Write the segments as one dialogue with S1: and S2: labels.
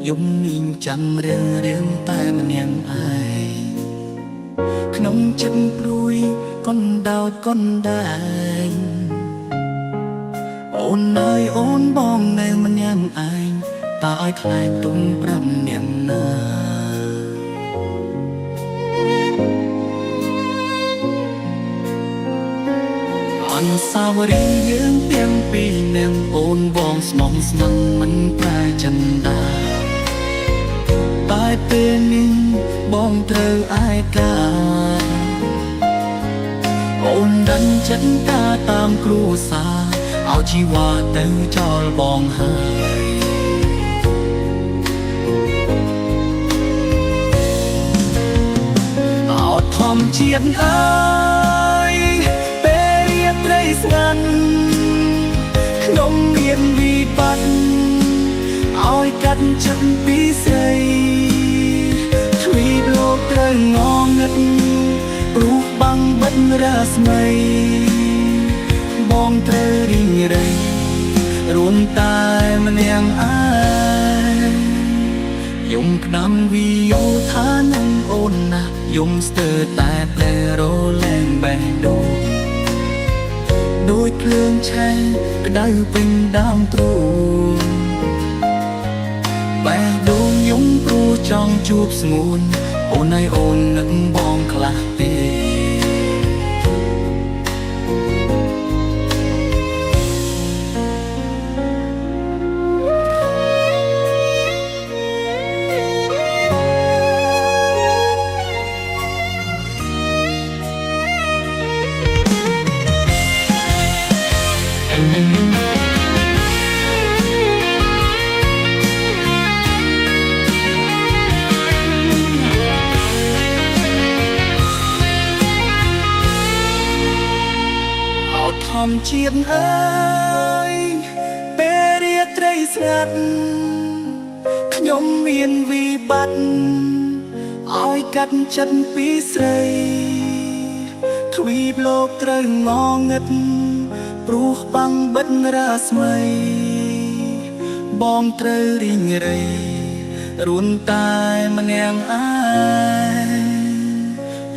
S1: យំនាងចាំរឿងតែម្នាក់ឯងក្នុងចិត្តព្រួយកូនដោតកូនដែងអូនអើយអូនបងនៅម្នាក់ឯងតើឲ្យខ្លាចទុំប្រាប់អ្នកណាអនុស្សាវរីយ៍យើងទាំងពីរនឹងអូនបងស្មងស្មឹងមិនប្រែចិនដាតែពេលនេះបងត្រូវឯកាអូនដិនចិត្តការតាមគ្រួសារឲ្យជីវ៉ាទៅចោលបងហើយអត់ធម្មជាតិអើយពេលរាត្រីស្ងាត់ខ្ញុំមានវិបត្តិឲ្យកាត់ចិត្តពីស្រីទ្វីបលោកត្រូវងងឹតព្រោះបាំងបិទរាស្មីបងត្រូវរីងរៃរួនតែម្នាក់ឯងយំក្តាំវីយោថានឹងអូនណាយំស្ទើរតែរលែងបេះដូងដូចភ្លើងឆេះក្តៅពេញដើមទ្រូងបេះដូងយំព្រោះចង់ជួបស្ងួនអូនឲ្យអូននឹងបងខ្លះទេធម្មជាតិអើយពេលរាត្រីស្ងាត់ខ្ញុំមានវិបត្តិឲ្យកាត់ចិត្តពីស្រីទ្វីបលោកត្រូវងងឹតព្រោះបាំងបិទរាស្មីបងត្រូវរីងរៃរួនតែម្នាក់ឯង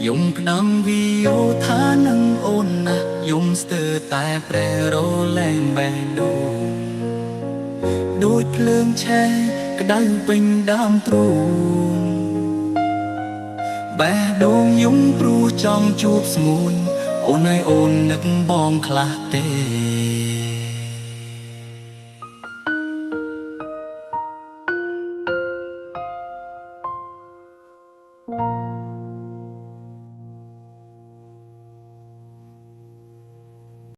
S1: យំក្តាំវីយោថានឹងអូនណាយំស្ទើរតែរលែងបេះដូងដូចភ្លើងឆេះក្តៅពេញដើមទ្រូងបេះដូងយំព្រោះចង់ជួបស្ងួនអូនឲ្យអូននឹកបងខ្លះទេ